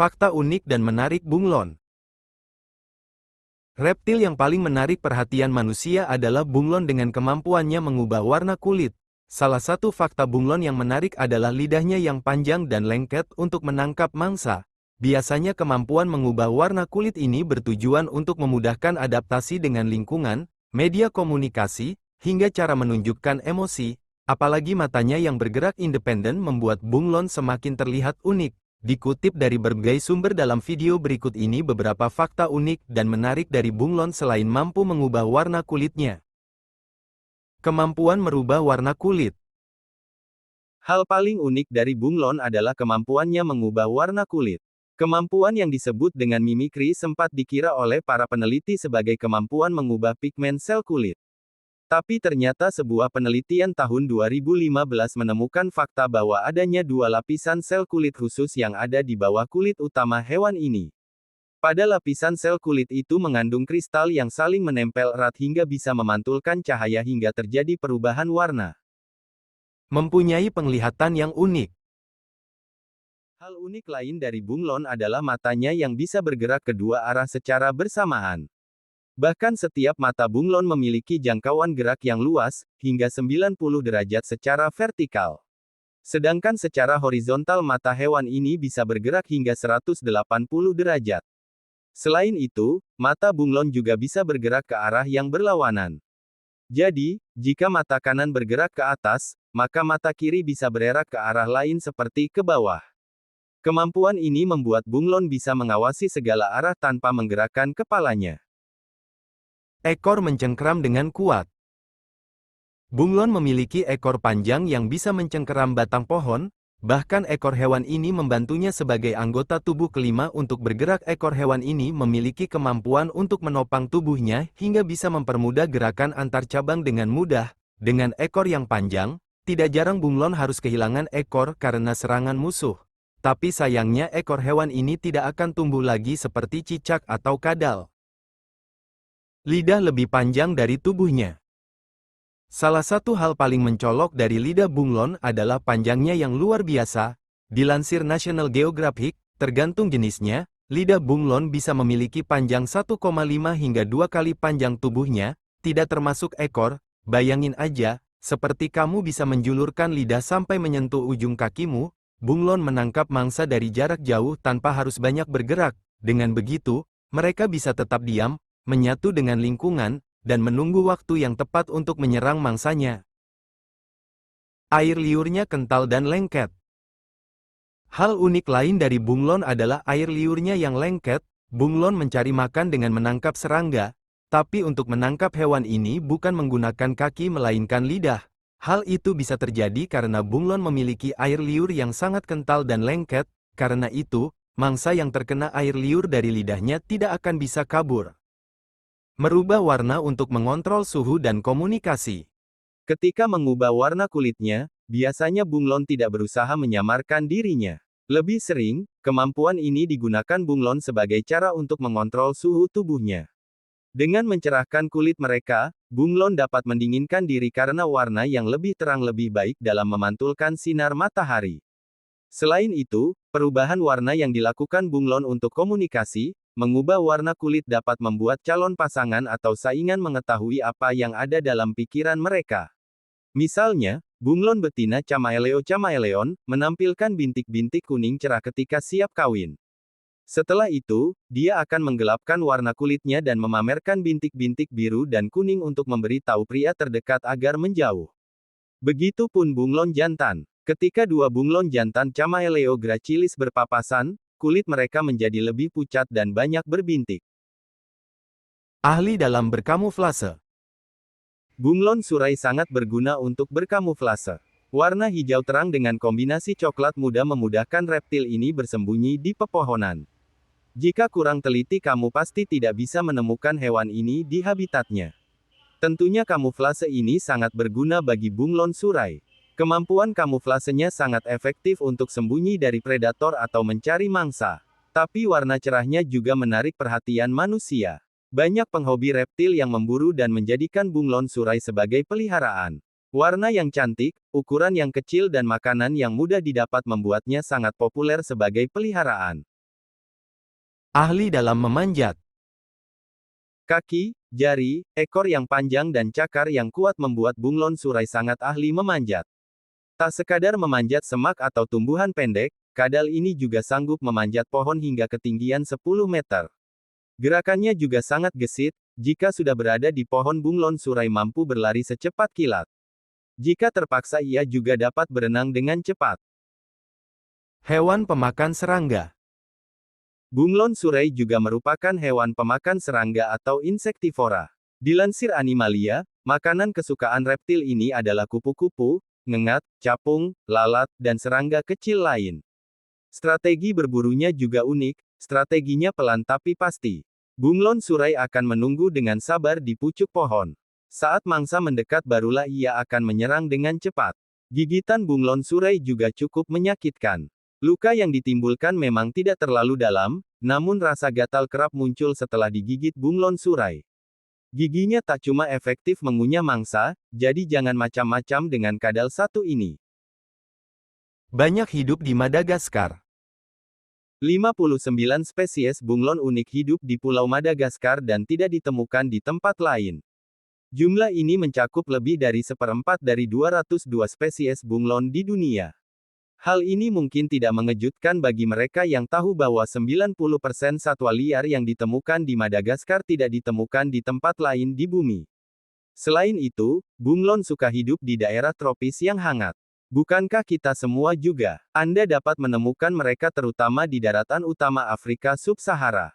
Fakta unik dan menarik bunglon. Reptil yang paling menarik perhatian manusia adalah bunglon dengan kemampuannya mengubah warna kulit. Salah satu fakta bunglon yang menarik adalah lidahnya yang panjang dan lengket untuk menangkap mangsa. Biasanya kemampuan mengubah warna kulit ini bertujuan untuk memudahkan adaptasi dengan lingkungan, media komunikasi, hingga cara menunjukkan emosi. Apalagi matanya yang bergerak independen membuat bunglon semakin terlihat unik. Dikutip dari berbagai sumber dalam video berikut ini beberapa fakta unik dan menarik dari bunglon selain mampu mengubah warna kulitnya. Kemampuan merubah warna kulit. Hal paling unik dari bunglon adalah kemampuannya mengubah warna kulit. Kemampuan yang disebut dengan mimikri sempat dikira oleh para peneliti sebagai kemampuan mengubah pigmen sel kulit. Tapi ternyata sebuah penelitian tahun 2015 menemukan fakta bahwa adanya dua lapisan sel kulit khusus yang ada di bawah kulit utama hewan ini. Pada lapisan sel kulit itu mengandung kristal yang saling menempel erat hingga bisa memantulkan cahaya hingga terjadi perubahan warna. Mempunyai penglihatan yang unik. Hal unik lain dari bunglon adalah matanya yang bisa bergerak kedua arah secara bersamaan. Bahkan setiap mata bunglon memiliki jangkauan gerak yang luas, hingga 90 derajat secara vertikal. Sedangkan secara horizontal mata hewan ini bisa bergerak hingga 180 derajat. Selain itu, mata bunglon juga bisa bergerak ke arah yang berlawanan. Jadi, jika mata kanan bergerak ke atas, maka mata kiri bisa bererak ke arah lain seperti ke bawah. Kemampuan ini membuat bunglon bisa mengawasi segala arah tanpa menggerakkan kepalanya. Ekor mencengkeram dengan kuat. Bunglon memiliki ekor panjang yang bisa mencengkeram batang pohon, bahkan ekor hewan ini membantunya sebagai anggota tubuh kelima untuk bergerak. Ekor hewan ini memiliki kemampuan untuk menopang tubuhnya hingga bisa mempermudah gerakan antar cabang dengan mudah. Dengan ekor yang panjang, tidak jarang bunglon harus kehilangan ekor karena serangan musuh. Tapi sayangnya ekor hewan ini tidak akan tumbuh lagi seperti cicak atau kadal. Lidah lebih panjang dari tubuhnya. Salah satu hal paling mencolok dari lidah bunglon adalah panjangnya yang luar biasa. Dilansir National Geographic, tergantung jenisnya, lidah bunglon bisa memiliki panjang 1,5 hingga 2 kali panjang tubuhnya, tidak termasuk ekor. Bayangin aja, seperti kamu bisa menjulurkan lidah sampai menyentuh ujung kakimu. Bunglon menangkap mangsa dari jarak jauh tanpa harus banyak bergerak. Dengan begitu, mereka bisa tetap diam, menyatu dengan lingkungan, dan menunggu waktu yang tepat untuk menyerang mangsanya. Air liurnya kental dan lengket. Hal unik lain dari bunglon adalah air liurnya yang lengket. Bunglon mencari makan dengan menangkap serangga, tapi untuk menangkap hewan ini bukan menggunakan kaki melainkan lidah. Hal itu bisa terjadi karena bunglon memiliki air liur yang sangat kental dan lengket. Karena itu, mangsa yang terkena air liur dari lidahnya tidak akan bisa kabur. Merubah warna untuk mengontrol suhu dan komunikasi. Ketika mengubah warna kulitnya, biasanya bunglon tidak berusaha menyamarkan dirinya. Lebih sering, kemampuan ini digunakan bunglon sebagai cara untuk mengontrol suhu tubuhnya. Dengan mencerahkan kulit mereka, bunglon dapat mendinginkan diri karena warna yang lebih terang lebih baik dalam memantulkan sinar matahari. Selain itu, perubahan warna yang dilakukan bunglon untuk komunikasi, mengubah warna kulit dapat membuat calon pasangan atau saingan mengetahui apa yang ada dalam pikiran mereka. Misalnya, bunglon betina Chamaeleo menampilkan bintik-bintik kuning cerah ketika siap kawin. Setelah itu, dia akan menggelapkan warna kulitnya dan memamerkan bintik-bintik biru dan kuning untuk memberitahu pria terdekat agar menjauh. Begitupun bunglon jantan. Ketika dua bunglon jantan Chamaeleo gracilis berpapasan, kulit mereka menjadi lebih pucat dan banyak berbintik. Ahli dalam berkamuflase. Bunglon surai sangat berguna untuk berkamuflase. Warna hijau terang dengan kombinasi coklat muda memudahkan reptil ini bersembunyi di pepohonan. Jika kurang teliti kamu pasti tidak bisa menemukan hewan ini di habitatnya. Tentunya kamuflase ini sangat berguna bagi bunglon surai. Kemampuan kamuflasenya sangat efektif untuk sembunyi dari predator atau mencari mangsa. Tapi warna cerahnya juga menarik perhatian manusia. Banyak penghobi reptil yang memburu dan menjadikan bunglon surai sebagai peliharaan. Warna yang cantik, ukuran yang kecil dan makanan yang mudah didapat membuatnya sangat populer sebagai peliharaan. Ahli dalam memanjat. Kaki, jari, ekor yang panjang dan cakar yang kuat membuat bunglon surai sangat ahli memanjat. Tak sekadar memanjat semak atau tumbuhan pendek, kadal ini juga sanggup memanjat pohon hingga ketinggian 10 meter. Gerakannya juga sangat gesit, jika sudah berada di pohon bunglon surai mampu berlari secepat kilat. Jika terpaksa ia juga dapat berenang dengan cepat. Hewan pemakan serangga. Bunglon surai juga merupakan hewan pemakan serangga atau insektivora. Dilansir Animalia, makanan kesukaan reptil ini adalah kupu-kupu, ngengat, capung, lalat, dan serangga kecil lain. Strategi berburunya juga unik, strateginya pelan tapi pasti. Bunglon surai akan menunggu dengan sabar di pucuk pohon. Saat mangsa mendekat barulah ia akan menyerang dengan cepat. Gigitan bunglon surai juga cukup menyakitkan. Luka yang ditimbulkan memang tidak terlalu dalam, namun rasa gatal kerap muncul setelah digigit bunglon surai. Giginya tak cuma efektif mengunyah mangsa, jadi jangan macam-macam dengan kadal satu ini. Banyak hidup di Madagaskar. 59 spesies bunglon unik hidup di Pulau Madagaskar dan tidak ditemukan di tempat lain. Jumlah ini mencakup lebih dari seperempat dari 202 spesies bunglon di dunia. Hal ini mungkin tidak mengejutkan bagi mereka yang tahu bahwa 90% satwa liar yang ditemukan di Madagaskar tidak ditemukan di tempat lain di bumi. Selain itu, bunglon suka hidup di daerah tropis yang hangat. Bukankah kita semua juga? Anda dapat menemukan mereka terutama di daratan utama Afrika Sub-Sahara.